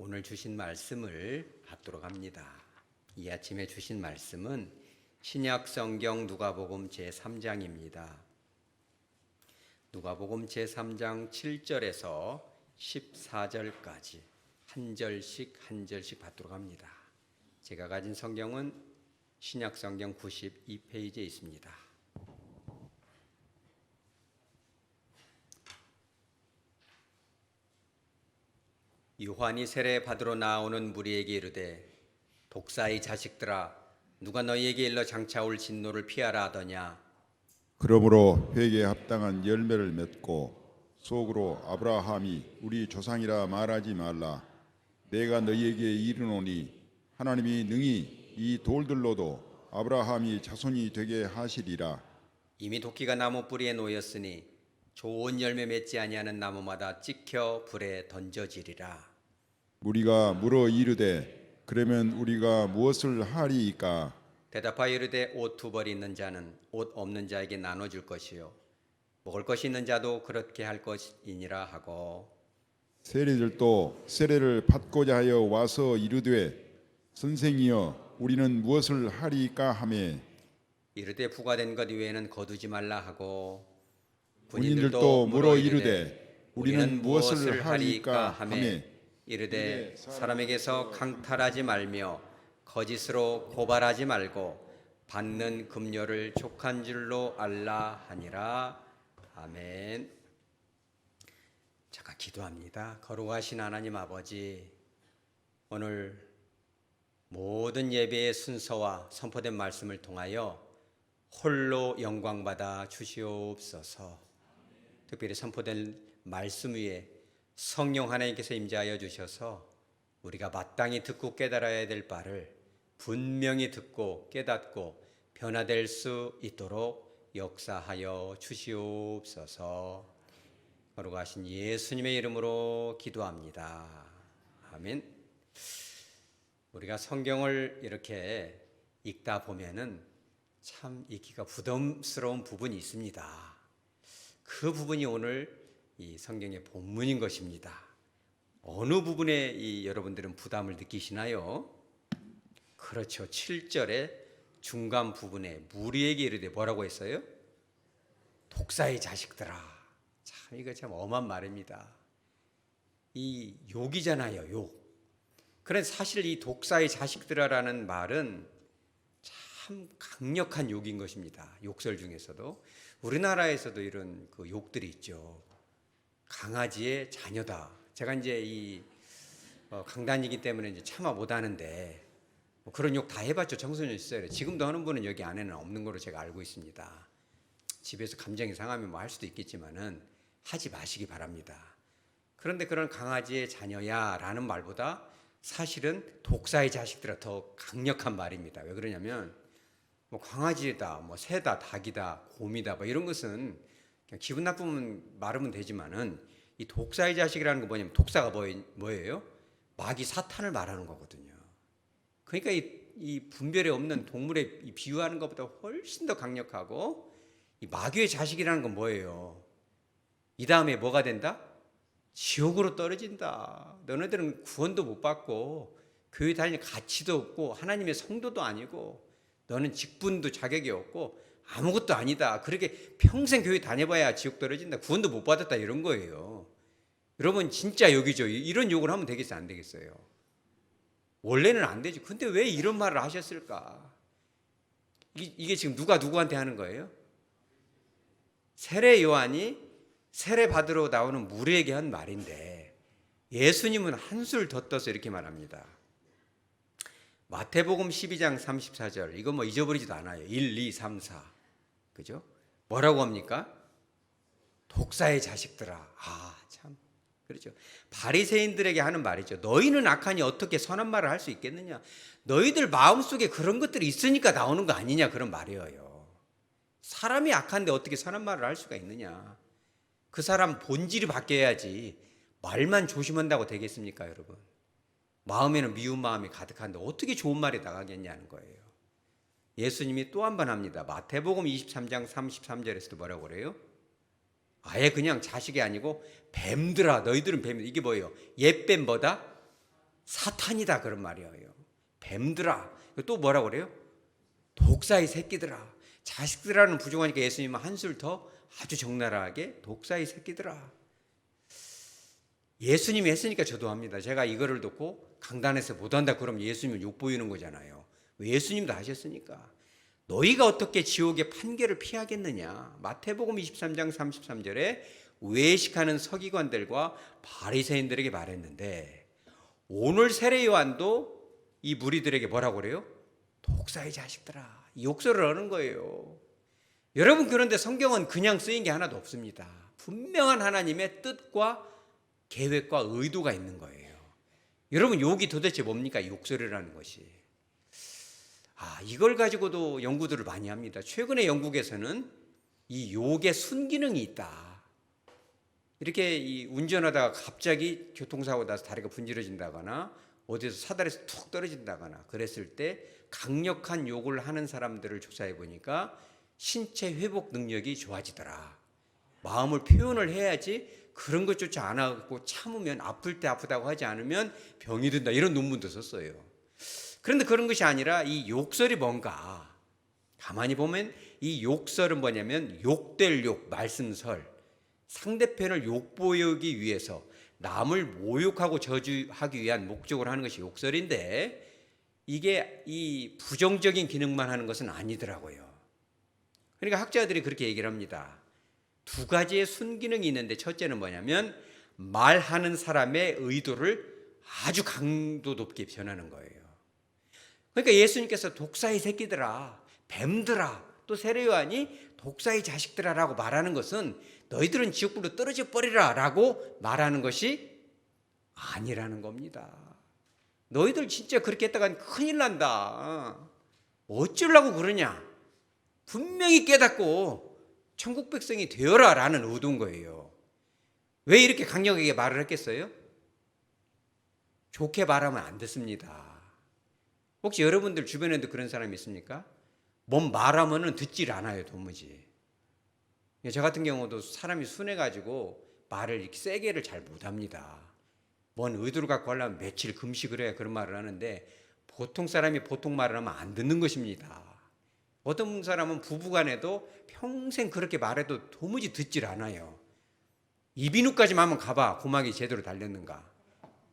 오늘 주신 말씀을 받도록 합니다. 이 아침에 주신 말씀은 신약 성경 누가복음 제3장입니다. 누가복음 제3장 7절에서 14절까지 한 절씩 받도록 합니다. 제가 가진 성경은 신약 성경 92페이지에 있습니다. 요한이 세례 받으러 나오는 무리에게 이르되 독사의 자식들아 누가 너희에게 일러 장차 올 진노를 피하라 하더냐. 그러므로 회개에 합당한 열매를 맺고 속으로 아브라함이 우리 조상이라 말하지 말라. 내가 너희에게 이르노니 하나님이 능히 이 돌들로도 아브라함이 자손이 되게 하시리라. 이미 도끼가 나무 뿌리에 놓였으니 좋은 열매 맺지 아니하는 나무마다 찍혀 불에 던져지리라. 무리가 물어 이르되 그러면 우리가 무엇을 하리이까? 대답하여 이르되 옷 두 벌 있는 자는 옷 없는 자에게 나눠줄 것이요 먹을 것이 있는 자도 그렇게 할 것이니라 하고, 세리들도 세례를 받고자 하여 와서 이르되 선생이여 우리는 무엇을 하리이까 하매 이르되 부과된 것 이외에는 거두지 말라 하고, 군인들도 물어 이르되 우리는 무엇을 하리이까 하매 이르되 사람에게서 강탈하지 말며 거짓으로 고발하지 말고 받는 급료를 족한 줄로 알라 하니라. 아멘. 잠깐 기도합니다. 거룩하신 하나님 아버지, 오늘 모든 예배의 순서와 선포된 말씀을 통하여 홀로 영광받아 주시옵소서. 특별히 선포된 말씀 위에 성령 하나님께서 임재하여 주셔서 우리가 마땅히 듣고 깨달아야 될 바를 분명히 듣고 깨닫고 변화될 수 있도록 역사하여 주시옵소서. 거룩하신 예수님의 이름으로 기도합니다. 아멘. 우리가 성경을 이렇게 읽다 보면은 참 읽기가 부담스러운 부분이 있습니다. 그 부분이 오늘 이 성경의 본문인 것입니다. 어느 부분에 여러분들은 부담을 느끼시나요? 그렇죠. 7절의 중간 부분에 무리에게 이르되 뭐라고 했어요? 독사의 자식들아. 참 이거 참 엄한 말입니다. 이 욕이잖아요, 욕. 그래서 사실 이 독사의 자식들아라는 말은 참 강력한 욕인 것입니다. 욕설 중에서도 우리나라에서도 이런 그 욕들이 있죠. 강아지의 자녀다. 제가 이제 이 강단이기 때문에 이제 차마 못하는데 뭐 그런 욕 다 해봤죠. 청소년 시절에. 지금도 하는 분은 여기 안에는 없는 걸로 제가 알고 있습니다. 집에서 감정이 상하면 뭐 할 수도 있겠지만은 하지 마시기 바랍니다. 그런데 그런 강아지의 자녀야라는 말보다 사실은 독사의 자식들아 더 강력한 말입니다. 왜 그러냐면 뭐 강아지다, 뭐 새다, 닭이다, 곰이다, 뭐 이런 것은 그냥 기분 나쁘면 말하면 되지만은 이 독사의 자식이라는 거 뭐냐면 독사가 뭐예요? 마귀 사탄을 말하는 거거든요. 그러니까 이 분별이 없는 동물에 비유하는 것보다 훨씬 더 강력하고, 이 마귀의 자식이라는 건 뭐예요? 이 다음에 뭐가 된다? 지옥으로 떨어진다. 너네들은 구원도 못 받고 교회 다닐 가치도 없고 하나님의 성도도 아니고 너는 직분도 자격이 없고 아무것도 아니다. 그렇게 평생 교회 다녀봐야 지옥 떨어진다. 구원도 못 받았다. 이런 거예요. 여러분 진짜 욕이죠. 이런 욕을 하면 되겠어요? 안 되겠어요? 원래는 안 되죠. 근데 왜 이런 말을 하셨을까? 이게 지금 누가 누구한테 하는 거예요? 세례 요한이 세례 받으러 나오는 무리에게 한 말인데 예수님은 한술 더 떠서 이렇게 말합니다. 마태복음 12장 34절. 이거 뭐 잊어버리지도 않아요. 1, 2, 3, 4. 그죠? 뭐라고 합니까? 독사의 자식들아. 참. 그렇죠. 바리새인들에게 하는 말이죠. 너희는 악하니 어떻게 선한 말을 할 수 있겠느냐? 너희들 마음속에 그런 것들이 있으니까 나오는 거 아니냐? 그런 말이에요. 사람이 악한데 어떻게 선한 말을 할 수가 있느냐? 그 사람 본질이 바뀌어야지 말만 조심한다고 되겠습니까, 여러분? 마음에는 미운 마음이 가득한데 어떻게 좋은 말이 나가겠냐는 거예요. 예수님이 또 한 번 합니다. 마태복음 23장 33절에서도 뭐라고 그래요? 아예 그냥 자식이 아니고 뱀들아 너희들은 뱀. 이게 뭐예요? 옛뱀보다 사탄이다 그런 말이에요. 뱀들아. 또 뭐라고 그래요? 독사의 새끼들아. 자식들아는 부족하니까 예수님은 한술 더 아주 적나라하게 독사의 새끼들아. 예수님이 했으니까 저도 합니다. 제가 이거를 듣고 강단에서 못한다 그러면 예수님을 욕보이는 거잖아요. 왜? 예수님도 하셨으니까. 너희가 어떻게 지옥의 판결을 피하겠느냐. 마태복음 23장 33절에 외식하는 서기관들과 바리새인들에게 말했는데, 오늘 세례 요한도 이 무리들에게 뭐라고 그래요? 독사의 자식들아. 욕설을 하는 거예요. 여러분, 그런데 성경은 그냥 쓰인 게 하나도 없습니다. 분명한 하나님의 뜻과 계획과 의도가 있는 거예요. 여러분, 욕이 도대체 뭡니까? 욕설이라는 것이. 이걸 가지고도 연구들을 많이 합니다. 최근에 영국에서는 이 욕의 순기능이 있다. 이렇게 운전하다가 갑자기 교통사고 나서 다리가 분질러진다거나 어디서 사다리에서 툭 떨어진다거나 그랬을 때 강력한 욕을 하는 사람들을 조사해 보니까 신체 회복 능력이 좋아지더라. 마음을 표현을 해야지 그런 것조차 안 하고 참으면 아플 때 아프다고 하지 않으면 병이 든다. 이런 논문도 썼어요. 그런데 그런 것이 아니라 이 욕설이 뭔가, 가만히 보면 이 욕설은 뭐냐면 욕될 욕, 말씀설, 상대편을 욕보이기 위해서 남을 모욕하고 저주하기 위한 목적으로 하는 것이 욕설인데, 이게 이 부정적인 기능만 하는 것은 아니더라고요. 그러니까 학자들이 그렇게 얘기를 합니다. 두 가지의 순기능이 있는데, 첫째는 뭐냐면 말하는 사람의 의도를 아주 강도 높게 변하는 거예요. 그러니까 예수님께서 독사의 새끼들아, 뱀들아, 또 세례 요한이 독사의 자식들아라고 말하는 것은 너희들은 지옥불로 떨어져 버리라 라고 말하는 것이 아니라는 겁니다. 너희들 진짜 그렇게 했다간 큰일 난다. 어쩌려고 그러냐. 분명히 깨닫고 천국 백성이 되어라 라는 의도인 거예요. 왜 이렇게 강력하게 말을 했겠어요? 좋게 말하면 안 됐습니다. 혹시 여러분들 주변에도 그런 사람이 있습니까? 뭔 말하면은 듣질 않아요, 도무지. 저 같은 경우도 사람이 순해가지고 말을 이렇게 세게를 잘 못합니다. 뭔 의도를 갖고 하려면 며칠 금식을 해야 그런 말을 하는데, 보통 사람이 보통 말을 하면 안 듣는 것입니다. 어떤 사람은 부부간에도 평생 그렇게 말해도 도무지 듣질 않아요. 이비인후까지만 한번 가봐. 고막이 제대로 달렸는가.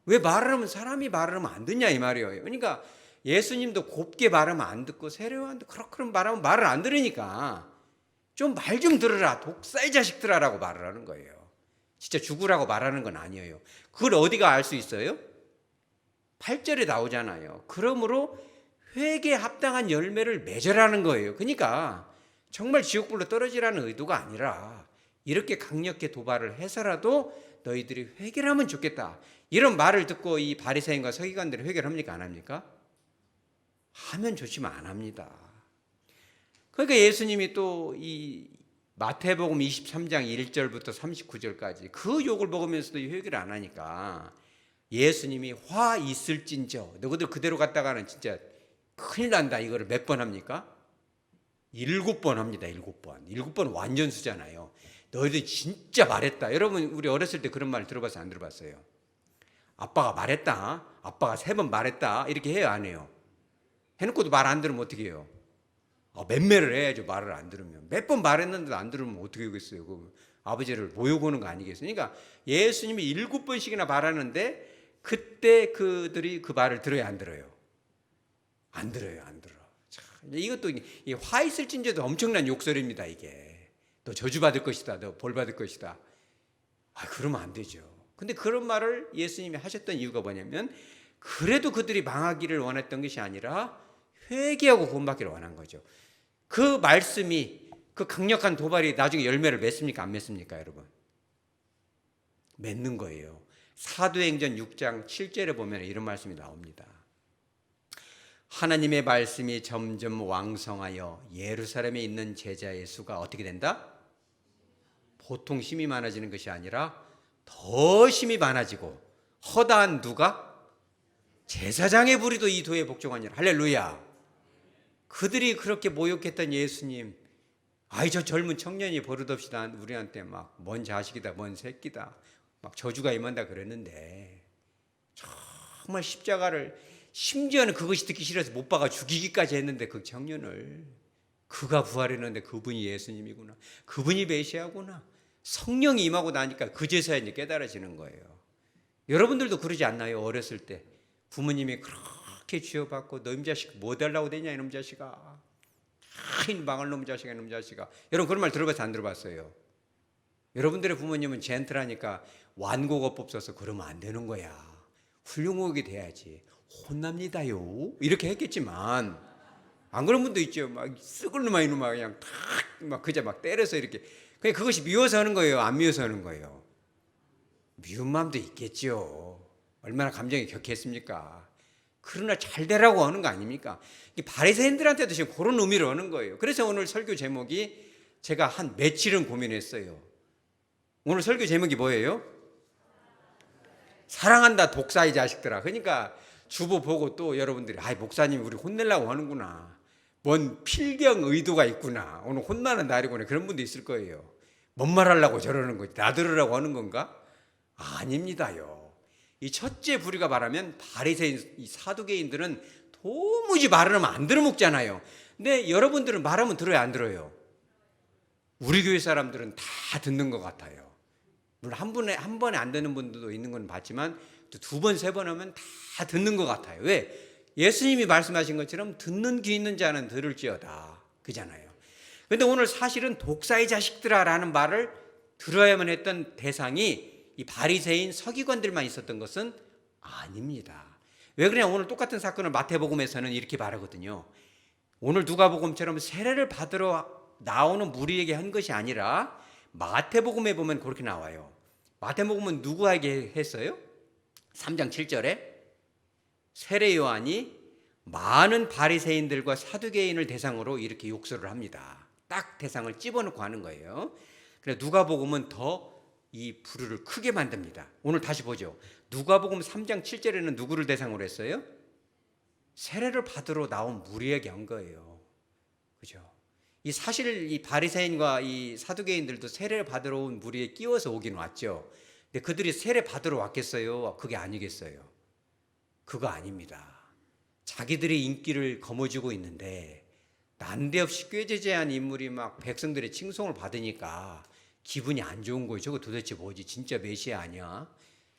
왜 말을 하면, 사람이 말을 하면 안 듣냐 이 말이에요. 그러니까 예수님도 곱게 말하면 안 듣고 세례 요한도 그렇게 말하면 말을 안 들으니까 좀 말 좀 들으라, 독사의 자식들아 라고 말을 하는 거예요. 진짜 죽으라고 말하는 건 아니에요. 그걸 어디가 알 수 있어요? 8절에 나오잖아요. 그러므로 회개에 합당한 열매를 맺으라는 거예요. 그러니까 정말 지옥불로 떨어지라는 의도가 아니라 이렇게 강력하게 도발을 해서라도 너희들이 회개를 하면 좋겠다. 이런 말을 듣고 이 바리새인과 서기관들이 회개를 합니까? 안 합니까? 하면 좋지만 안 합니다. 그러니까 예수님이 또 이 마태복음 23장 1절부터 39절까지 그 욕을 먹으면서도 회개를 안 하니까 예수님이 화 있을진저, 너희들 그대로 갔다가는 진짜 큰일 난다. 이거를 몇 번 합니까? 7번 합니다. 7번. 7번 완전수잖아요. 너희들 진짜 말했다. 여러분, 우리 어렸을 때 그런 말 들어봤어요? 안 들어봤어요? 아빠가 말했다. 아빠가 3번 말했다. 이렇게 해요? 안 해요? 해놓고도 말 안 들으면 어떻게 해요? 맴매를 해야죠. 말을 안 들으면. 몇 번 말했는데도 안 들으면 어떻게 하겠어요? 그 아버지를 모욕하는 거 아니겠어요? 그러니까 예수님이 7번씩이나 말하는데 그때 그들이 그 말을 들어야 안 들어요? 안 들어요. 안 들어. 참, 이것도 화 있을진저도 엄청난 욕설입니다. 이게. 너 저주받을 것이다. 너 벌받을 것이다. 그러면 안 되죠. 근데 그런 말을 예수님이 하셨던 이유가 뭐냐면, 그래도 그들이 망하기를 원했던 것이 아니라 회개하고 구원받기를 원한 거죠. 그 말씀이, 그 강력한 도발이 나중에 열매를 맺습니까? 안 맺습니까, 여러분? 맺는 거예요. 사도행전 6장 7절에 보면 이런 말씀이 나옵니다. 하나님의 말씀이 점점 왕성하여 예루살렘에 있는 제자의 수가 어떻게 된다? 보통 힘이 많아지는 것이 아니라 더 힘이 많아지고, 허다한 누가? 제사장의 부리도 이 도에 복종하니라. 할렐루야. 그들이 그렇게 모욕했던 예수님, 저 젊은 청년이 버릇없이 우리한테 막 뭔 자식이다, 뭔 새끼다, 막 저주가 임한다 그랬는데, 정말 십자가를, 심지어는 그것이 듣기 싫어서 못 박아 죽이기까지 했는데 그 청년을, 그가 부활했는데 그분이 예수님이구나, 그분이 메시아구나, 성령이 임하고 나니까 그제서야 이제 깨달아지는 거예요. 여러분들도 그러지 않나요? 어렸을 때 부모님이 그렇게 쥐어받고 너 이 자식 뭐 달라고 되냐 이놈 자식아, 하인 망할 놈 자식아 이놈 자식아. 여러분 그런 말 들어봤어요? 안 들어봤어요? 여러분들의 부모님은 젠틀하니까 완고거법 써서 그러면 안 되는 거야, 훌륭하게 돼야지, 혼납니다요, 이렇게 했겠지만 안 그런 분도 있죠. 막 썩을 놈아 이놈아 그냥 탁막 그저 막 때려서 이렇게. 그냥 그것이 미워서 하는 거예요, 안 미워서 하는 거예요? 미운 마음도 있겠죠. 얼마나 감정이 격했습니까? 그러나 잘 되라고 하는 거 아닙니까? 바리새인들한테도 지금 그런 의미로 하는 거예요. 그래서 오늘 설교 제목이 제가 한 며칠은 고민했어요. 오늘 설교 제목이 뭐예요? 사랑한다 독사 이 자식들아. 그러니까 주보 보고 또 여러분들이 아이 목사님 우리 혼내려고 하는구나, 뭔 필경 의도가 있구나, 오늘 혼나는 날이구나, 그런 분도 있을 거예요. 뭔 말하려고 저러는 거지, 나 들으라고 하는 건가? 아닙니다요. 이 첫째 부류가 말하면 바리새인, 이 사두개인들은 도무지 말을 하면 안 들어먹잖아요. 근데 여러분들은 말하면 들어요, 안 들어요? 우리 교회 사람들은 다 듣는 것 같아요. 물론 한 번에 안 되는 분들도 있는 건 봤지만 두 번, 세 번 하면 다 듣는 것 같아요. 왜? 예수님이 말씀하신 것처럼 듣는 귀 있는 자는 들을지어다, 그잖아요. 그런데 오늘 사실은 독사의 자식들아라는 말을 들어야만 했던 대상이 이 바리새인 서기관들만 있었던 것은 아닙니다. 왜 그러냐, 오늘 똑같은 사건을 마태복음에서는 이렇게 말하거든요. 오늘 누가복음처럼 세례를 받으러 나오는 무리에게 한 것이 아니라 마태복음에 보면 그렇게 나와요. 마태복음은 누구에게 했어요? 3장 7절에 세례 요한이 많은 바리새인들과 사두개인을 대상으로 이렇게 욕설을 합니다. 딱 대상을 집어넣고 하는 거예요. 그래서 누가복음은 더 이 부류를 크게 만듭니다. 오늘 다시 보죠. 누가복음 3장 7절에는 누구를 대상으로 했어요? 세례를 받으러 나온 무리에게 한 거예요. 그죠? 이 사실 이 바리새인과 이 사두개인들도 세례를 받으러 온 무리에 끼워서 오긴 왔죠. 근데 그들이 세례 받으러 왔겠어요? 그게 아니겠어요? 그거 아닙니다. 자기들의 인기를 거머쥐고 있는데 난데없이 꾀죄죄한 인물이 막 백성들의 칭송을 받으니까 기분이 안 좋은 거예요. 저거 도대체 뭐지? 진짜 메시아 아니야?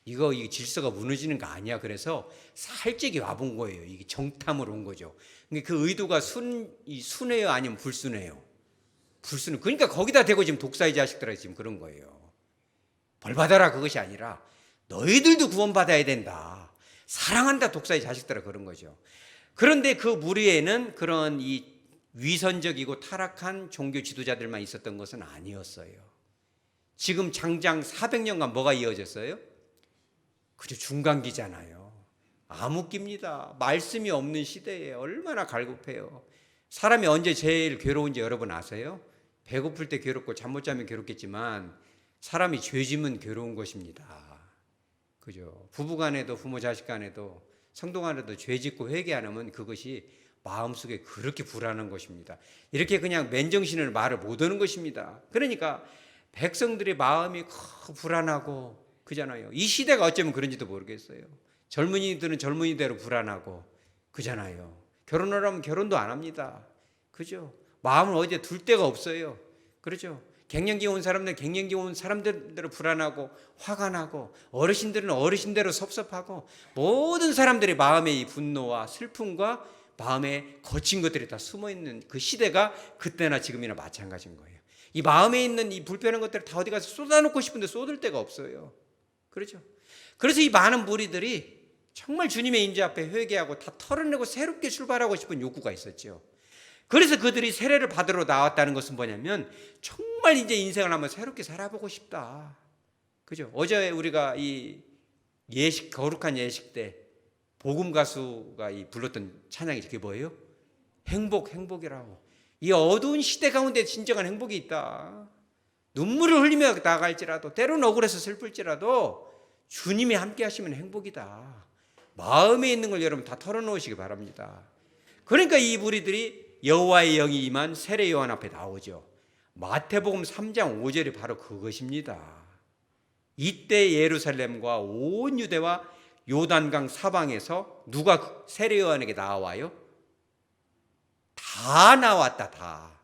이거 질서가 무너지는 거 아니야? 그래서 살짝이 와본 거예요. 이게 정탐으로 온 거죠. 근데 그 의도가 순해요? 아니면 불순해요? 불순해. 그러니까 거기다 대고 지금 독사의 자식들아 지금 그런 거예요. 벌 받아라 그것이 아니라 너희들도 구원받아야 된다, 사랑한다 독사의 자식들아, 그런 거죠. 그런데 그 무리에는 그런 이 위선적이고 타락한 종교 지도자들만 있었던 것은 아니었어요. 지금 장장 400년간 뭐가 이어졌어요? 그저 중간기잖아요. 암흑기입니다. 말씀이 없는 시대에 얼마나 갈급해요. 사람이 언제 제일 괴로운지 여러분 아세요? 배고플 때 괴롭고 잠 못 자면 괴롭겠지만 사람이 죄 지면 괴로운 것입니다. 그죠? 부부 간에도 부모 자식 간에도 성도 간에도 죄 짓고 회개 안 하면 그것이 마음속에 그렇게 불안한 것입니다. 이렇게 그냥 맨정신을 말을 못 하는 것입니다. 그러니까 백성들의 마음이 불안하고 그잖아요. 이 시대가 어쩌면 그런지도 모르겠어요. 젊은이들은 젊은이대로 불안하고 그잖아요. 결혼을 하면 결혼도 안 합니다. 그죠? 마음을 어디에 둘 데가 없어요. 그렇죠? 갱년기 온 사람들은 갱년기 온 사람들대로 불안하고 화가 나고, 어르신들은 어르신대로 섭섭하고, 모든 사람들의 마음에 이 분노와 슬픔과 마음에 거친 것들이 다 숨어있는 그 시대가 그때나 지금이나 마찬가지인 거예요. 이 마음에 있는 이 불편한 것들을 다 어디 가서 쏟아놓고 싶은데 쏟을 데가 없어요. 그렇죠? 그래서 이 많은 무리들이 정말 주님의 임재 앞에 회개하고 다 털어내고 새롭게 출발하고 싶은 욕구가 있었죠. 그래서 그들이 세례를 받으러 나왔다는 것은 뭐냐면 정말 이제 인생을 한번 새롭게 살아보고 싶다. 그죠? 어제 우리가 이 예식, 거룩한 예식 때 복음 가수가 불렀던 찬양이 그게 뭐예요? 행복이라고. 이 어두운 시대 가운데 진정한 행복이 있다. 눈물을 흘리며 나갈지라도, 때로는 억울해서 슬플지라도 주님이 함께 하시면 행복이다. 마음에 있는 걸 여러분 다 털어놓으시기 바랍니다. 그러니까 이 무리들이 여호와의 영이 임한 세례 요한 앞에 나오죠. 마태복음 3장 5절이 바로 그것입니다. 이때 예루살렘과 온 유대와 요단강 사방에서 누가 세례 요한에게 나와요? 다 나왔다. 다.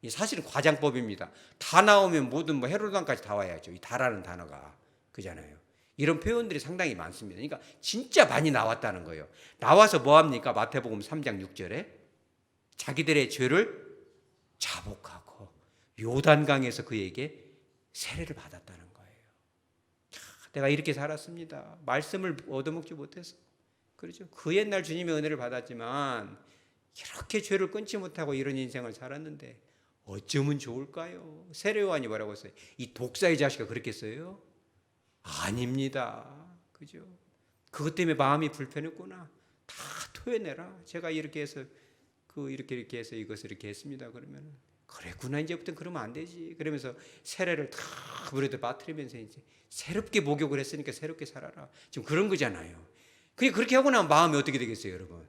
이 사실은 과장법입니다. 다 나오면 모든 뭐 헤로단까지 다 와야죠. 이 다라는 단어가 그잖아요. 이런 표현들이 상당히 많습니다. 그러니까 진짜 많이 나왔다는 거예요. 나와서 뭐 합니까? 마태복음 3장 6절에 자기들의 죄를 자복하고 요단강에서 그에게 세례를 받았다는 거예요. 내가 이렇게 살았습니다. 말씀을 얻어먹지 못해서. 그렇죠. 그 옛날 주님의 은혜를 받았지만 이렇게 죄를 끊지 못하고 이런 인생을 살았는데 어쩌면 좋을까요? 세례 요한이 뭐라고 했어요? 이 독사의 자식아 그랬겠어요? 아닙니다. 그죠? 그것 때문에 마음이 불편했구나. 다 토해내라. 제가 이렇게 해서 이렇게 해서 이것을 이렇게 했습니다. 그러면 그랬구나. 이제부터는 그러면 안 되지. 그러면서 세례를 다 물에다 빠뜨리면서 이제 새롭게 목욕을 했으니까 새롭게 살아라. 지금 그런 거잖아요. 그렇게 하고 나면 마음이 어떻게 되겠어요, 여러분?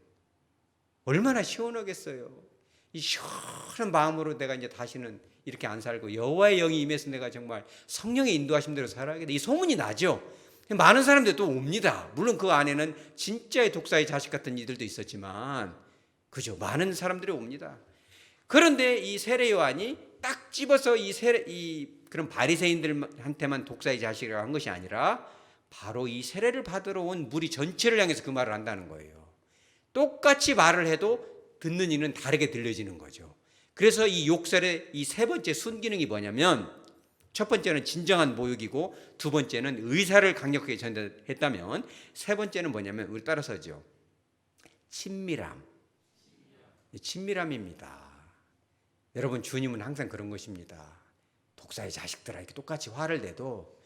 얼마나 시원하겠어요. 이 시원한 마음으로 내가 이제 다시는 이렇게 안 살고 여호와의 영이 임해서 내가 정말 성령의 인도하심대로 살아야겠다. 이 소문이 나죠. 많은 사람들이 또 옵니다. 물론 그 안에는 진짜의 독사의 자식 같은 이들도 있었지만, 그죠? 많은 사람들이 옵니다. 그런데 이 세례 요한이 딱 집어서 그런 바리새인들한테만 독사의 자식이라고 한 것이 아니라 바로 이 세례를 받으러 온 무리 전체를 향해서 그 말을 한다는 거예요. 똑같이 말을 해도 듣는 이는 다르게 들려지는 거죠. 그래서 이 욕설의 이 세 번째 순기능이 뭐냐면, 첫 번째는 진정한 모욕이고 두 번째는 의사를 강력하게 전달했다면, 세 번째는 뭐냐면 우리 따라서죠. 친밀함입니다. 여러분, 주님은 항상 그런 것입니다. 독사의 자식들아 이렇게 똑같이 화를 내도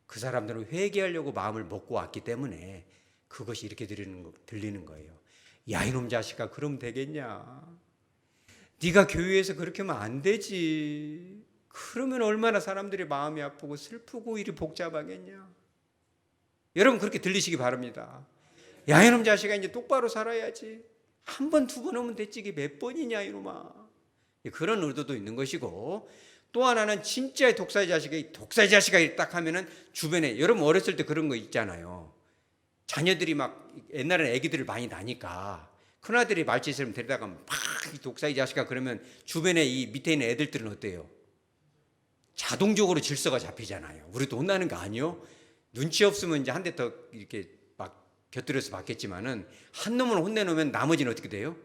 그 사람들은 회개하려고 마음을 먹고 왔기 때문에 그것이 이렇게 들리는 거예요. 야, 이놈 자식아, 그러면 되겠냐? 네가 교회에서 그렇게 하면 안 되지. 그러면 얼마나 사람들이 마음이 아프고 슬프고 일이 복잡하겠냐? 여러분, 그렇게 들리시기 바랍니다. 야, 이놈 자식아, 이제 똑바로 살아야지. 한 번, 두 번 오면 됐지. 이게 몇 번이냐, 이놈아. 그런 의도도 있는 것이고, 또 하나는 진짜의 독사의 자식아 딱 하면은 주변에, 여러분 어렸을 때 그런 거 있잖아요. 자녀들이 막 옛날에는 애기들을 많이 나니까 큰아들이 말짓을 데리다가 막 독사의 자식아 그러면 주변에 이 밑에 있는 애들들은 어때요? 자동적으로 질서가 잡히잖아요. 우리도 혼나는 거 아니요? 눈치 없으면 이제 한 대 더 이렇게 막 곁들여서 받겠지만은 한 놈을 혼내놓으면 나머지는 어떻게 돼요?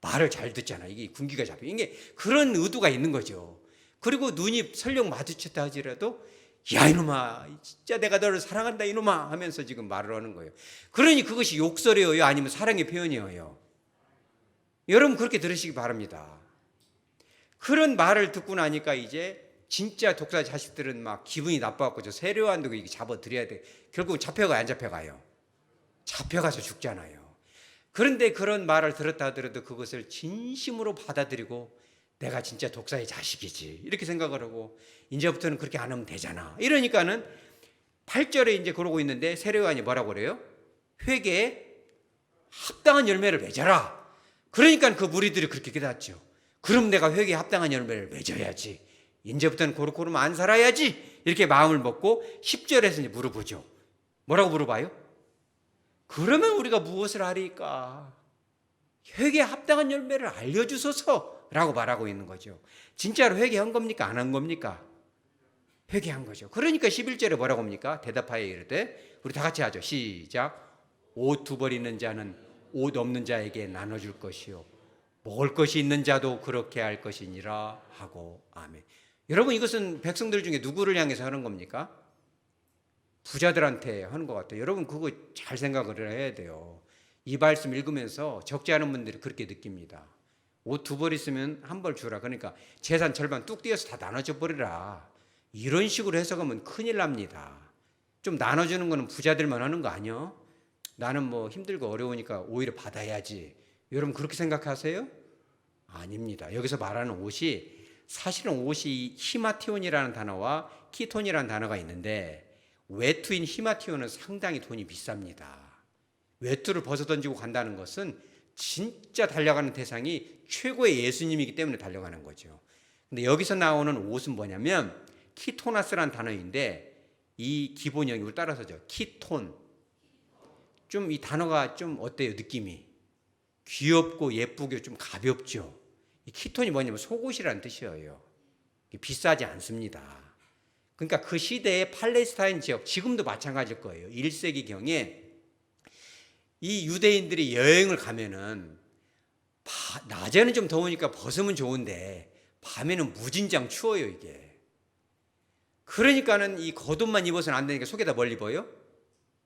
말을 잘 듣잖아. 이게 군기가 잡혀. 이게 그런 의도가 있는 거죠. 그리고 눈이 설령 마주쳤다 하지라도 야, 이놈아, 진짜 내가 너를 사랑한다 이놈아 하면서 지금 말을 하는 거예요. 그러니 그것이 욕설이에요? 아니면 사랑의 표현이에요? 여러분, 그렇게 들으시기 바랍니다. 그런 말을 듣고 나니까 이제 진짜 독사 자식들은 막 기분이 나빠갖고 저 세례 요한도 이게 잡아드려야 돼. 결국 잡혀가요, 안 잡혀가요? 잡혀가서 죽잖아요. 그런데 그런 말을 들었다 하더라도 그것을 진심으로 받아들이고 내가 진짜 독사의 자식이지 이렇게 생각을 하고 이제부터는 그렇게 안 하면 되잖아. 이러니까는 8절에 이제 그러고 있는데 세례 요한이 뭐라고 그래요? 회개에 합당한 열매를 맺어라. 그러니까 그 무리들이 그렇게 깨닫죠. 그럼 내가 회개에 합당한 열매를 맺어야지. 이제부터는 고루고루 안 살아야지. 이렇게 마음을 먹고 10절에서 이제 물어보죠. 뭐라고 물어봐요? 그러면 우리가 무엇을 하리까? 회개에 합당한 열매를 알려주소서라고 말하고 있는 거죠. 진짜로 회개한 겁니까? 안 한 겁니까? 회개한 거죠. 그러니까 11절에 뭐라고 합니까? 대답하여 이르되, 우리 다 같이 하죠. 시작. 옷 두 벌 있는 자는 옷 없는 자에게 나눠줄 것이요 먹을 것이 있는 자도 그렇게 할 것이니라 하고. 아멘. 여러분, 이것은 백성들 중에 누구를 향해서 하는 겁니까? 부자들한테 하는 것 같아요. 여러분, 그거 잘 생각을 해야 돼요. 이 말씀 읽으면서 적지 않은 분들이 그렇게 느낍니다. 옷 두 벌 있으면 한 벌 주라. 그러니까 재산 절반 뚝 떼어서 다 나눠줘 버리라. 이런 식으로 해석하면 큰일 납니다. 좀 나눠주는 거는 부자들만 하는 거 아니요? 나는 뭐 힘들고 어려우니까 오히려 받아야지. 여러분, 그렇게 생각하세요? 아닙니다. 여기서 말하는 옷이, 사실은 옷이 히마티온이라는 단어와 키톤이라는 단어가 있는데, 외투인 히마티온은 상당히 돈이 비쌉니다. 외투를 벗어던지고 간다는 것은 진짜 달려가는 대상이 최고의 예수님이기 때문에 달려가는 거죠. 근데 여기서 나오는 옷은 뭐냐면 키토나스라는 단어인데, 이 기본형을 따라서죠. 키톤, 좀 이 단어가 좀 어때요? 느낌이 귀엽고 예쁘고 좀 가볍죠. 이 키톤이 뭐냐면 속옷이라는 뜻이에요. 비싸지 않습니다. 그러니까 그 시대의 팔레스타인 지역, 지금도 마찬가지일 거예요. 1세기경에 이 유대인들이 여행을 가면은 낮에는 좀 더우니까 벗으면 좋은데 밤에는 무진장 추워요, 이게. 그러니까는 이 겉옷만 입어서는 안 되니까 속에다 뭘 입어요?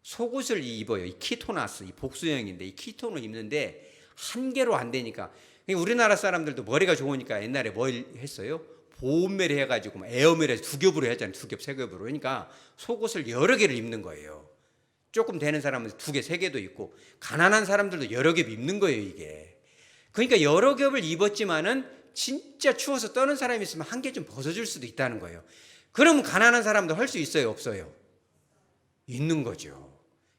속옷을 입어요. 이 키토나스, 이 복수형인데 이 키톤을 입는데 한 개로 안 되니까. 우리나라 사람들도 머리가 좋으니까 옛날에 뭘 했어요? 보온멜 해가지고 에어멜에서 두 겹으로 했잖아요. 두 겹, 세 겹으로. 그러니까 속옷을 여러 개를 입는 거예요. 조금 되는 사람은 두 개, 세 개도 입고 가난한 사람들도 여러 겹 입는 거예요, 이게. 그러니까 여러 겹을 입었지만은 진짜 추워서 떠는 사람이 있으면 한 개 좀 벗어줄 수도 있다는 거예요. 그러면 가난한 사람도 할 수 있어요, 없어요? 있는 거죠.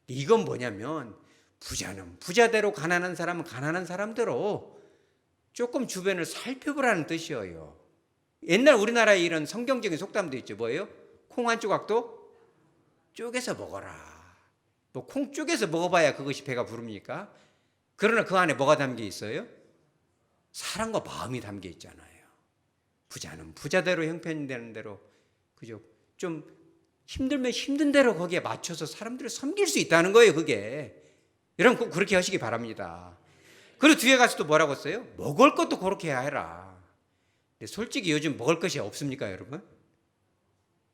이건 뭐냐면 부자는 부자대로, 가난한 사람은 가난한 사람대로 조금 주변을 살펴보라는 뜻이에요. 옛날 우리나라에 이런 성경적인 속담도 있죠. 뭐예요? 콩 한 조각도 쪼개서 먹어라. 뭐 콩 쪼개서 먹어봐야 그것이 배가 부릅니까? 그러나 그 안에 뭐가 담겨 있어요? 사랑과 마음이 담겨 있잖아요. 부자는 부자대로 형편되는 대로, 그죠? 좀 힘들면 힘든 대로 거기에 맞춰서 사람들을 섬길 수 있다는 거예요, 그게. 여러분 꼭 그렇게 하시기 바랍니다. 그리고 뒤에 가서 또 뭐라고 했어요? 먹을 것도 그렇게 해라. 근데 솔직히 요즘 먹을 것이 없습니까, 여러분?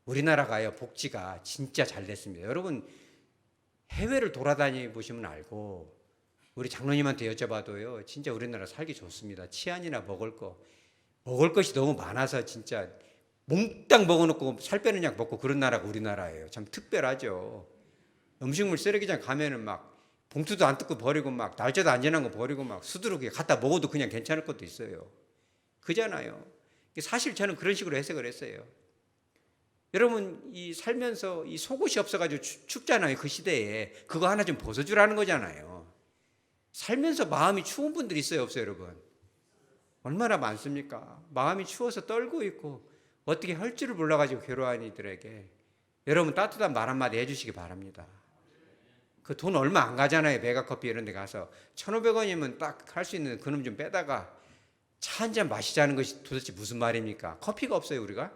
우리나라가요, 복지가 진짜 잘 됐습니다. 여러분 해외를 돌아다니 보시면 알고, 우리 장로님한테 여쭤봐도요, 진짜 우리나라 살기 좋습니다. 치안이나 먹을 것이 너무 많아서 진짜 몽땅 먹어놓고 살 빼는 약 먹고 그런 나라가 우리나라예요. 참 특별하죠. 음식물 쓰레기장 가면은 막 봉투도 안 뜯고 버리고 막 날짜도 안 지난 거 버리고 막 수두룩하게 갖다 먹어도 그냥 괜찮을 것도 있어요. 그잖아요. 사실 저는 그런 식으로 해석을 했어요. 여러분 이 살면서 이 속옷이 없어가지고 춥잖아요. 그 시대에 그거 하나 좀 벗어주라는 거잖아요. 살면서 마음이 추운 분들이 있어요, 없어요, 여러분? 얼마나 많습니까? 마음이 추워서 떨고 있고 어떻게 할 줄을 몰라가지고 괴로워하는 이들에게 여러분 따뜻한 말 한마디 해주시기 바랍니다. 그 돈 얼마 안 가잖아요. 메가커피 이런 데 가서 1,500원이면 딱 할 수 있는 그놈 좀 빼다가 차 한 잔 마시자는 것이 도대체 무슨 말입니까? 커피가 없어요, 우리가?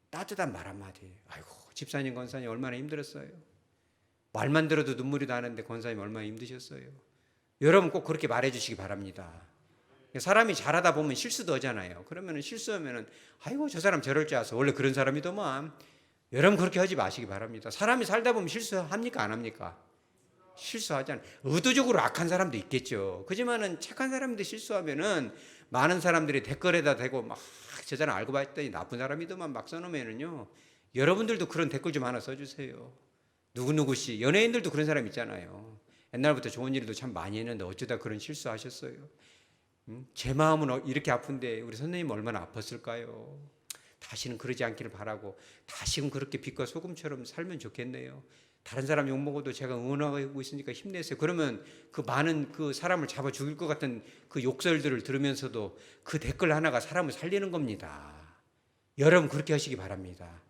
따뜻한 말 한마디. 아이고, 집사님, 권사님 얼마나 힘들었어요. 말만 들어도 눈물이 나는데 권사님 얼마나 힘드셨어요. 여러분 꼭 그렇게 말해주시기 바랍니다. 사람이 잘하다 보면 실수도 하잖아요. 그러면 실수하면은 아이고 저 사람 저럴 줄 알았어. 원래 그런 사람이더만. 여러분 그렇게 하지 마시기 바랍니다. 사람이 살다 보면 실수합니까, 안 합니까? 실수하잖아요. 의도적으로 악한 사람도 있겠죠. 그지만은 착한 사람들 실수하면은 많은 사람들이 댓글에다 대고 막 저 사람 알고 봤더니 나쁜 사람이더만 막 써놓으면은요, 여러분들도 그런 댓글 좀 하나 써주세요. 누구누구씨, 연예인들도 그런 사람 있잖아요. 옛날부터 좋은 일도 참 많이 했는데 어쩌다 그런 실수하셨어요. 제 마음은 이렇게 아픈데 우리 선생님 얼마나 아팠을까요? 다시는 그러지 않기를 바라고 다시금 그렇게 빛과 소금처럼 살면 좋겠네요. 다른 사람 욕먹어도 제가 응원하고 있으니까 힘내세요. 그러면 그 많은 그 사람을 잡아 죽일 것 같은 그 욕설들을 들으면서도 그 댓글 하나가 사람을 살리는 겁니다. 여러분 그렇게 하시기 바랍니다.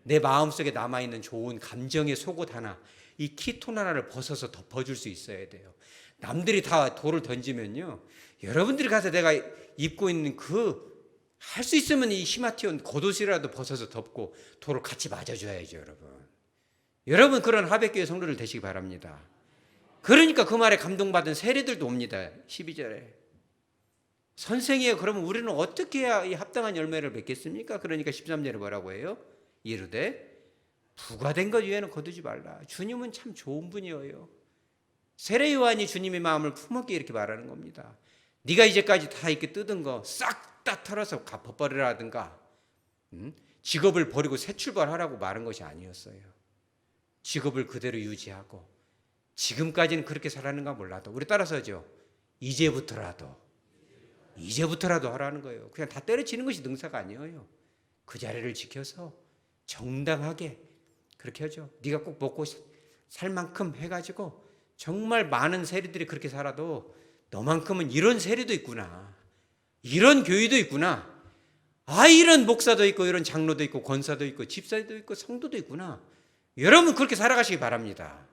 내 마음속에 남아있는 좋은 감정의 속옷 하나, 이 키톤 하나를 벗어서 덮어줄 수 있어야 돼요. 남들이 다 돌을 던지면요, 여러분들이 가서 내가 입고 있는 할 수 있으면 이 히마티온 겉옷이라도 벗어서 덮고 돌을 같이 맞아줘야죠, 여러분. 여러분 그런 하백교회 성도들 되시기 바랍니다. 그러니까 그 말에 감동받은 세리들도 옵니다. 12절에. 선생이여, 그러면 우리는 어떻게 해야 이 합당한 열매를 맺겠습니까? 그러니까 13절에 뭐라고 해요? 이르되 부과된 것 위에는 거두지 말라. 주님은 참 좋은 분이에요. 세례 요한이 주님의 마음을 품었기에 이렇게 말하는 겁니다. 네가 이제까지 다 이렇게 뜯은 거 싹 다 털어서 갚아버리라든가, 직업을 버리고 새 출발하라고 말한 것이 아니었어요. 직업을 그대로 유지하고 지금까지는 그렇게 살았는가 몰라도 우리 따라서죠, 이제부터라도 하라는 거예요. 그냥 다 때려치는 것이 능사가 아니에요. 그 자리를 지켜서 정당하게 그렇게 하죠. 네가 꼭 먹고 살 만큼 해가지고 정말 많은 세리들이 그렇게 살아도 너만큼은 이런 세리도 있구나, 이런 교회도 있구나, 이런 목사도 있고 이런 장로도 있고 권사도 있고 집사도 있고 성도도 있구나. 여러분 그렇게 살아가시기 바랍니다.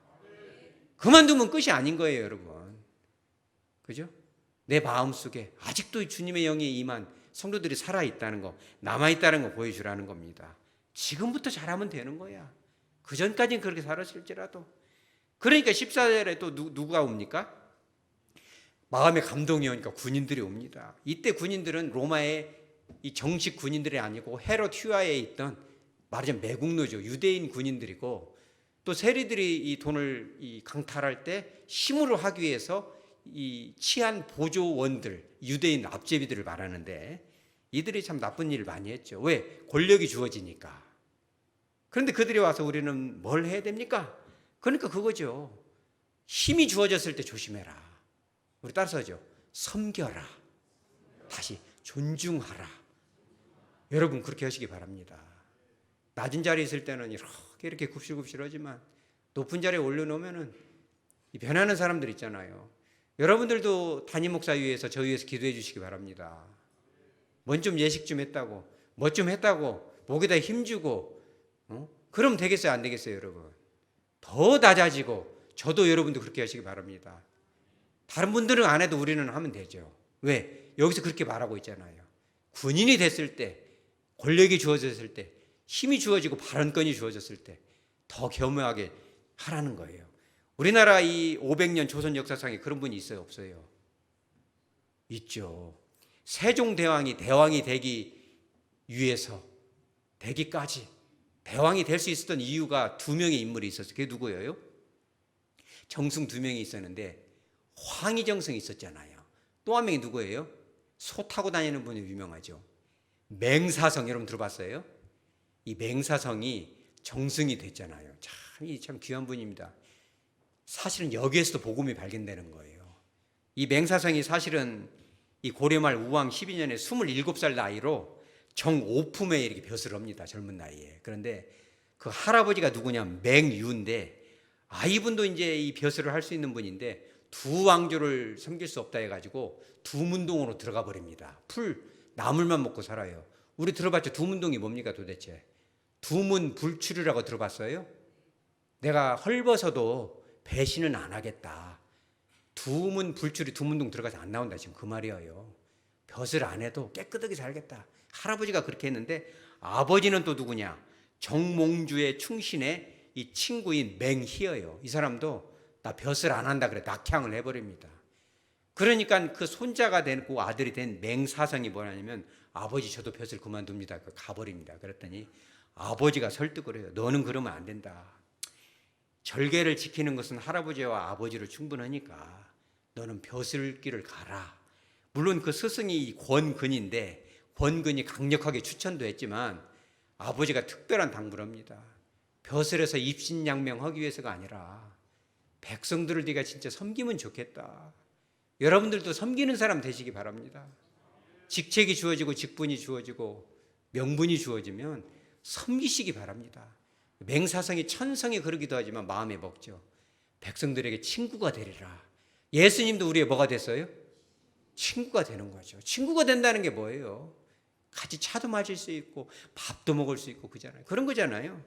그만두면 끝이 아닌 거예요, 여러분. 그죠? 내 마음속에 아직도 주님의 영이 임한 성도들이 살아있다는 거, 남아있다는 거 보여주라는 겁니다. 지금부터 잘하면 되는 거야. 그 전까지는 그렇게 살았을지라도. 그러니까 14절에 또 누가 옵니까? 마음의 감동이 오니까 군인들이 옵니다. 이때 군인들은 로마의 이 정식 군인들이 아니고 헤롯 휘하에 있던 말하자면 매국노죠. 유대인 군인들이고, 또 세리들이 이 돈을 강탈할 때 힘으로 하기 위해서 이 치안 보조원들, 유대인 앞제비들을 말하는데, 이들이 참 나쁜 일을 많이 했죠. 왜? 권력이 주어지니까. 그런데 그들이 와서 우리는 뭘 해야 됩니까? 그러니까 그거죠. 힘이 주어졌을 때 조심해라. 우리 따라서 하죠. 섬겨라. 다시 존중하라. 여러분 그렇게 하시기 바랍니다. 낮은 자리에 있을 때는 이렇게 굽실굽실하지만 높은 자리에 올려놓으면은 변하는 사람들 있잖아요. 여러분들도 담임 목사 위해서 저 위해서 기도해 주시기 바랍니다. 뭔 좀 예식 좀 했다고, 뭐 좀 했다고 목에다 힘주고, 그럼 되겠어요, 안 되겠어요, 여러분? 더 낮아지고, 저도 여러분도 그렇게 하시기 바랍니다. 다른 분들은 안 해도 우리는 하면 되죠. 왜? 여기서 그렇게 말하고 있잖아요. 군인이 됐을 때, 권력이 주어졌을 때, 힘이 주어지고 발언권이 주어졌을 때 더 겸허하게 하라는 거예요. 우리나라 이 500년 조선 역사상에 그런 분이 있어요, 없어요? 있죠. 세종대왕이 대왕이 되기 위해서, 되기까지 대왕이 될 수 있었던 이유가 두 명의 인물이 있었어요. 그게 누구예요? 정승 두 명이 있었는데 황희정승이 있었잖아요. 또 한 명이 누구예요? 소 타고 다니는 분이 유명하죠. 맹사성, 여러분 들어봤어요? 이 맹사성이 정승이 됐잖아요. 참 귀한 분입니다. 사실은 여기에서도 복음이 발견되는 거예요. 이 맹사성이 사실은 이 고려말 우왕 12년에 27살 나이로 정오품에 이렇게 벼슬을 합니다. 젊은 나이에. 그런데 그 할아버지가 누구냐면 맹유인데, 이분도 이제 이 벼슬을 할 수 있는 분인데 두 왕조를 섬길 수 없다 해가지고 두문동으로 들어가 버립니다. 나물만 먹고 살아요. 우리 들어봤죠? 두문동이 뭡니까 도대체? 두문불출이라고 들어봤어요? 내가 헐벗어도 배신은 안 하겠다. 두문불출이 두문동 들어가서 안 나온다, 지금 그 말이에요. 벼슬 안 해도 깨끗하게 살겠다. 할아버지가 그렇게 했는데, 아버지는 또 누구냐? 정몽주의 충신의 이 친구인 맹희예요. 이 사람도 나 벼슬 안 한다 그래 낙향을 해버립니다. 그러니까 그 손자가 되고 아들이 된 맹사성이 뭐냐면, 아버지 저도 벼슬 그만둡니다. 가버립니다. 그랬더니 아버지가 설득을 해요. 너는 그러면 안 된다. 절개를 지키는 것은 할아버지와 아버지로 충분하니까 너는 벼슬길을 가라. 물론 그 스승이 권근인데, 권근이 강력하게 추천도 했지만 아버지가 특별한 당부를 합니다. 벼슬에서 입신양명하기 위해서가 아니라 백성들을 네가 진짜 섬기면 좋겠다. 여러분들도 섬기는 사람 되시기 바랍니다. 직책이 주어지고 직분이 주어지고 명분이 주어지면 섬기시기 바랍니다. 맹사성이 천성이 그러기도 하지만 마음에 먹죠. 백성들에게 친구가 되리라. 예수님도 우리의 뭐가 됐어요? 친구가 되는 거죠. 친구가 된다는 게 뭐예요? 같이 차도 마실 수 있고 밥도 먹을 수 있고 그잖아요. 그런 거잖아요.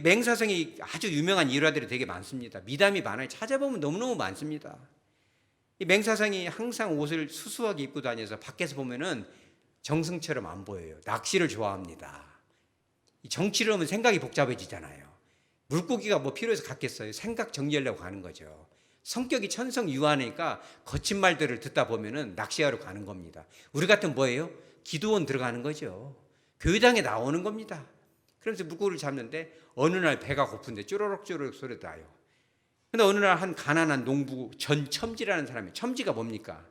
맹사성이 아주 유명한 일화들이 되게 많습니다. 미담이 많아요. 찾아보면 너무너무 많습니다. 이 맹사성이 항상 옷을 수수하게 입고 다녀서 밖에서 보면은 정승처럼 안 보여요. 낚시를 좋아합니다. 정치를 하면 생각이 복잡해지잖아요. 물고기가 뭐 필요해서 갔겠어요. 생각 정리하려고 가는 거죠. 성격이 천성 유하니까 거친 말들을 듣다 보면은 낚시하러 가는 겁니다. 우리 같은 뭐예요? 기도원 들어가는 거죠. 교회당에 나오는 겁니다. 그래서 물고기를 잡는데 어느 날 배가 고픈데 쪼르륵쪼르륵 소리가 나요. 근데 어느 날 한 가난한 농부 전첨지라는 사람이, 첨지가 뭡니까?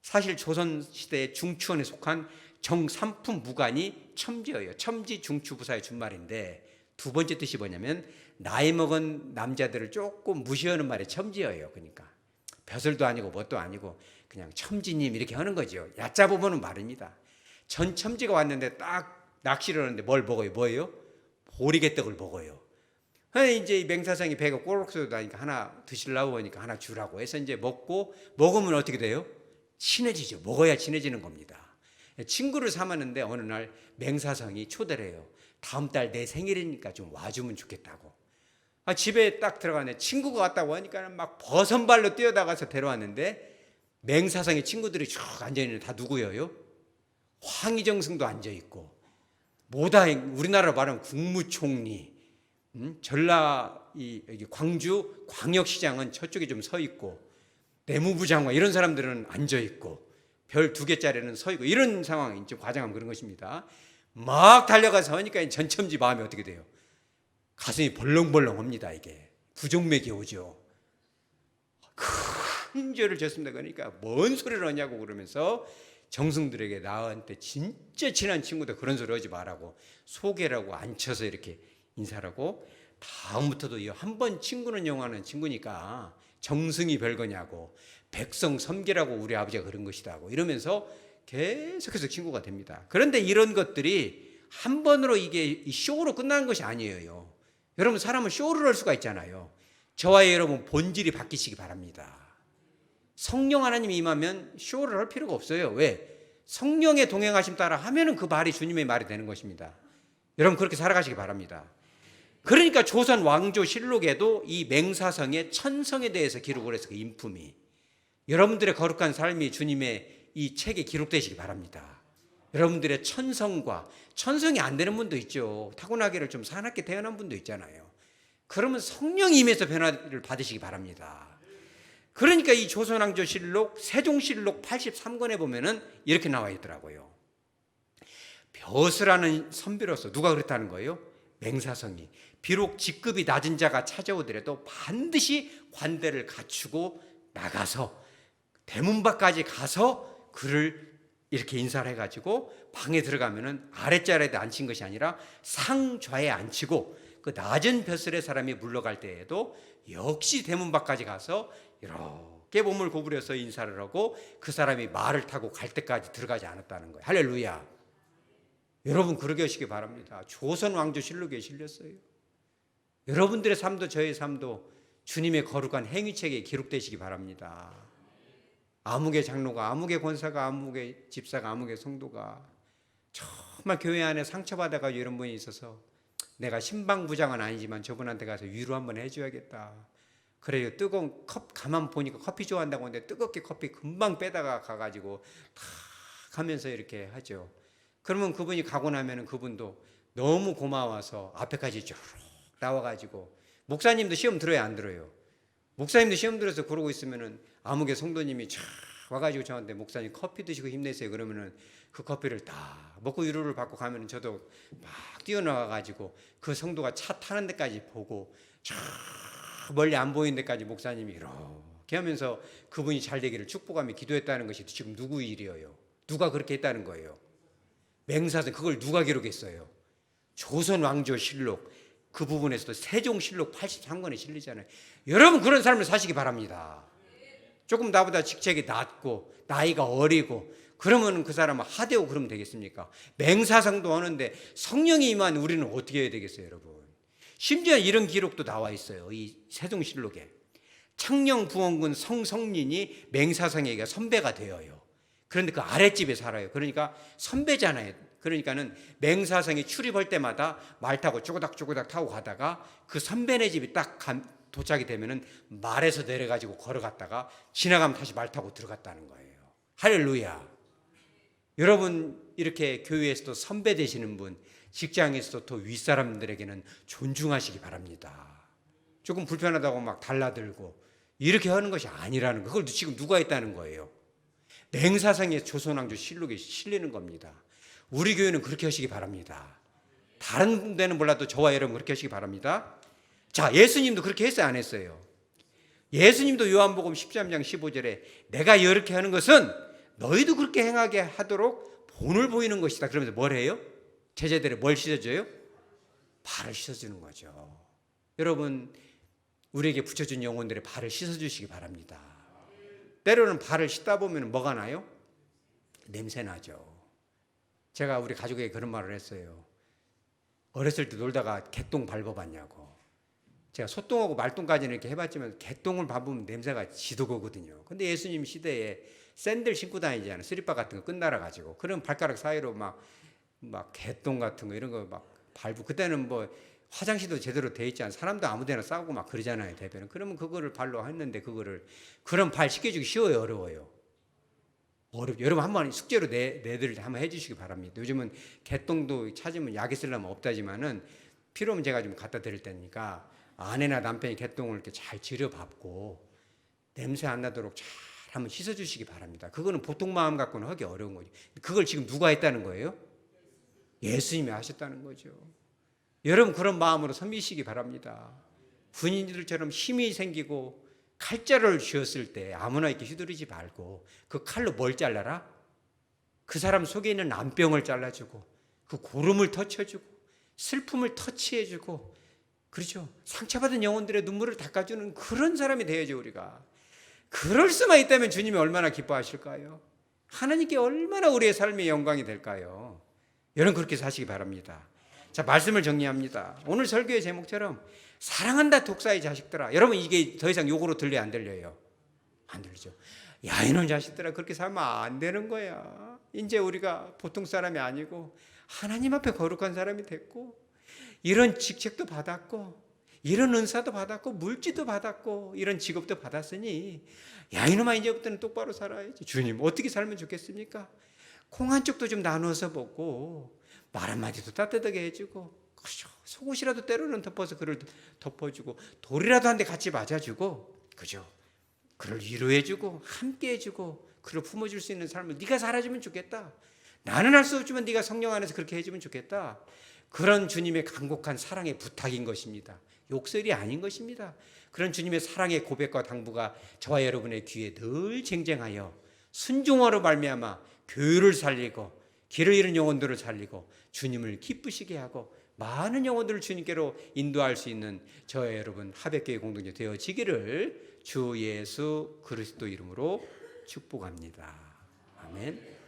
사실 조선시대 중추원에 속한 정삼품 무관이 첨지예요. 첨지 중추부사의 준말인데 두 번째 뜻이 뭐냐면 나이 먹은 남자들을 조금 무시하는 말이 첨지예요. 그러니까 벼슬도 아니고 뭣도 아니고 그냥 첨지님 이렇게 하는 거죠. 얕잡아 보는 말입니다. 전첨지가 왔는데 딱 낚시를 하는데 뭘 먹어요? 뭐예요? 보리개떡을 먹어요. 이제 이 맹사성이 배가 꼬르륵 소리 나니까 하나 드시려고 하니까 하나 주라고 해서 이제 먹으면 어떻게 돼요? 친해지죠. 먹어야 친해지는 겁니다. 친구를 삼았는데 어느 날 맹사성이 초대를 해요. 다음 달 내 생일이니까 좀 와주면 좋겠다고. 집에 딱 들어가네. 친구가 왔다고 하니까 막 버선발로 뛰어나가서 데려왔는데 맹사성의 친구들이 쭉 앉아있는 다 누구예요? 황희정승도 앉아있고 뭐다 우리나라로 말하면 국무총리, 전라 여기 광주 광역시장은 저쪽에 좀 서 있고 내무부 장관 이런 사람들은 앉아 있고 별 2개짜리는 서 있고 이런 상황이 이제 과장하면 그런 것입니다. 막 달려가서 하니까 전첨지 마음이 어떻게 돼요? 가슴이 벌렁벌렁합니다. 이게 부정맥이 오죠. 큰 죄를 졌습니다. 그러니까 뭔 소리를 하냐고 그러면서 정승들에게 나한테 진짜 친한 친구들 그런 소리 하지 말라고 소개라고 앉혀서 이렇게 인사를 하고 다음부터도 한 번 친구는 영화는 친구니까 정승이 별거냐고 백성 섬기라고 우리 아버지가 그런 것이다고 이러면서 계속해서 친구가 됩니다. 그런데 이런 것들이 한 번으로 이게 쇼로 끝나는 것이 아니에요. 여러분 사람은 쇼를 할 수가 있잖아요. 저와 여러분 본질이 바뀌시기 바랍니다. 성령 하나님이 임하면 쇼를 할 필요가 없어요. 왜? 성령의 동행하심 따라 하면은 그 말이 주님의 말이 되는 것입니다. 여러분 그렇게 살아가시기 바랍니다. 그러니까 조선 왕조 실록에도 이 맹사성의 천성에 대해서 기록을 해서 그 인품이 여러분들의 거룩한 삶이 주님의 이 책에 기록되시기 바랍니다. 여러분들의 천성과 천성이 안 되는 분도 있죠. 타고나기를 좀 사납게 태어난 분도 있잖아요. 그러면 성령이 임해서 변화를 받으시기 바랍니다. 그러니까 이 조선왕조 실록 세종실록 83권에 보면은 이렇게 나와 있더라고요. 벼슬하는 선비로서 누가 그랬다는 거예요? 맹사성이 비록 직급이 낮은 자가 찾아오더라도 반드시 관대를 갖추고 나가서 대문 밖까지 가서 그를 이렇게 인사를 해가지고 방에 들어가면은 아랫자리에 앉힌 것이 아니라 상좌에 앉히고 그 낮은 벼슬의 사람이 물러갈 때에도 역시 대문 밖까지 가서 이렇게 몸을 구부려서 인사를 하고 그 사람이 말을 타고 갈 때까지 들어가지 않았다는 거예요. 할렐루야. 여러분 그러게 하시기 바랍니다. 조선 왕조 실록에 실렸어요. 여러분들의 삶도 저의 삶도 주님의 거룩한 행위책에 기록되시기 바랍니다. 아무개 장로가, 아무개 권사가, 아무개 집사가, 아무개 성도가 정말 교회 안에 상처받아가지고 이런 분이 있어서 내가 신방부장은 아니지만 저분한테 가서 위로 한번 해줘야겠다. 그래요. 뜨거운 가만 보니까 커피 좋아한다고 하는데 뜨겁게 커피 금방 빼다가 가가지고 탁 하면서 이렇게 하죠. 그러면 그분이 가고 나면은 그분도 너무 고마워서 앞에까지 쭉 나와가지고 목사님도 시험 들어야 안 들어요. 목사님도 시험 들어서 그러고 있으면은 아무개 성도님이 쫙 와가지고 저한테 목사님 커피 드시고 힘내세요. 그러면은 그 커피를 다 먹고 위로를 받고 가면은 저도 막 뛰어나가가지고 그 성도가 차 타는 데까지 보고 쫙 멀리 안 보이는 데까지 목사님이 이렇게 하면서 그분이 잘 되기를 축복하며 기도했다는 것이 지금 누구 일이에요? 누가 그렇게 했다는 거예요? 맹사성 그걸 누가 기록했어요? 조선 왕조 실록 그 부분에서도 세종실록 83권에 실리잖아요. 여러분 그런 삶을 사시기 바랍니다. 조금 나보다 직책이 낮고 나이가 어리고 그러면 그 사람은 하대고 그러면 되겠습니까? 맹사성도 하는데 성령이 임한 우리는 어떻게 해야 되겠어요, 여러분? 심지어 이런 기록도 나와 있어요. 이 세종실록에 창녕부원군 성성린이 맹사성에게 선배가 되어요. 그런데 그 아랫집에 살아요. 그러니까 선배잖아요. 그러니까는 맹사성이 출입할 때마다 말 타고 쪼그닥쪼그닥 타고 가다가 그 선배네 집이 딱 도착이 되면은 말에서 내려가지고 걸어갔다가 지나가면 다시 말 타고 들어갔다는 거예요. 할렐루야. 여러분 이렇게 교회에서도 선배 되시는 분, 직장에서도 더 윗사람들에게는 존중하시기 바랍니다. 조금 불편하다고 막 달라들고 이렇게 하는 것이 아니라는 거. 그걸 지금 누가 했다는 거예요? 맹사성의 조선왕조 실록에 실리는 겁니다. 우리 교회는 그렇게 하시기 바랍니다. 다른 데는 몰라도 저와 여러분 그렇게 하시기 바랍니다. 자, 예수님도 그렇게 했어요, 안 했어요? 예수님도 요한복음 13장 15절에 내가 이렇게 하는 것은 너희도 그렇게 행하게 하도록 본을 보이는 것이다. 그러면서 뭘 해요? 제자들의 뭘 씻어줘요? 발을 씻어주는 거죠. 여러분 우리에게 붙여준 영혼들의 발을 씻어주시기 바랍니다. 때로는 발을 씻다 보면 뭐가 나요? 냄새 나죠. 제가 우리 가족에게 그런 말을 했어요. 어렸을 때 놀다가 개똥 밟아봤냐고. 제가 소똥하고 말똥까지는 이렇게 해봤지만 개똥을 밟으면 냄새가 지독하거든요. 근데 예수님 시대에 샌들 신고 다니잖아요. 스리퍼 같은 거 끝날아가지고. 그럼 발가락 사이로 막 개똥 같은 거 이런 거 막 밟고. 그때는 뭐 화장실도 제대로 돼 있지 않아. 사람도 아무데나 싸고 막 그러잖아요, 대변은. 그러면 그거를 발로 했는데 그럼 발 씻겨주기 쉬워요, 어려워요? 어렵죠. 여러분 한번 숙제로 내들 한번 해주시기 바랍니다. 요즘은 개똥도 찾으면 약이 쓰려면 없다지만은 필요하면 제가 좀 갖다 드릴 테니까 아내나 남편이 개똥을 이렇게 잘 지려밟고 냄새 안 나도록 잘 한번 씻어주시기 바랍니다. 그거는 보통 마음 갖고는 하기 어려운 거죠. 그걸 지금 누가 했다는 거예요? 예수님이 하셨다는 거죠. 여러분 그런 마음으로 섬기시기 바랍니다. 군인들처럼 힘이 생기고 칼자루를 쥐었을 때 아무나 이렇게 휘두르지 말고 그 칼로 뭘 잘라라? 그 사람 속에 있는 난병을 잘라주고 그 고름을 터쳐주고 슬픔을 터치해주고 그렇죠. 상처받은 영혼들의 눈물을 닦아주는 그런 사람이 되어야죠 우리가. 그럴 수만 있다면 주님이 얼마나 기뻐하실까요? 하나님께 얼마나 우리의 삶의 영광이 될까요? 여러분 그렇게 사시기 바랍니다. 자, 말씀을 정리합니다. 오늘 설교의 제목처럼 사랑한다 독사의 자식들아. 여러분 이게 더 이상 욕으로 들려요, 안 들려요? 안 들리죠. 야 이놈 자식들아, 그렇게 살면 안 되는 거야. 이제 우리가 보통 사람이 아니고 하나님 앞에 거룩한 사람이 됐고 이런 직책도 받았고 이런 은사도 받았고 물질도 받았고 이런 직업도 받았으니 야 이놈아 이제부터는 똑바로 살아야지. 주님 어떻게 살면 좋겠습니까? 콩 한 쪽도 좀 나누어서 먹고 말 한마디도 따뜻하게 해주고 그죠? 속옷이라도 때로는 덮어서 그를 덮어주고 돌이라도 한 대 같이 맞아주고 그죠? 그를 위로해주고 함께해주고 그를 품어줄 수 있는 삶을 네가 살아주면 좋겠다. 나는 할 수 없지만 네가 성령 안에서 그렇게 해주면 좋겠다. 그런 주님의 간곡한 사랑의 부탁인 것입니다. 욕설이 아닌 것입니다. 그런 주님의 사랑의 고백과 당부가 저와 여러분의 귀에 늘 쟁쟁하여 순종으로 말미암아 교회를 살리고 길을 잃은 영혼들을 살리고 주님을 기쁘시게 하고 많은 영혼들을 주님께로 인도할 수 있는 저와 여러분 하백교회 공동체 되어지기를 주 예수 그리스도 이름으로 축복합니다. 아멘.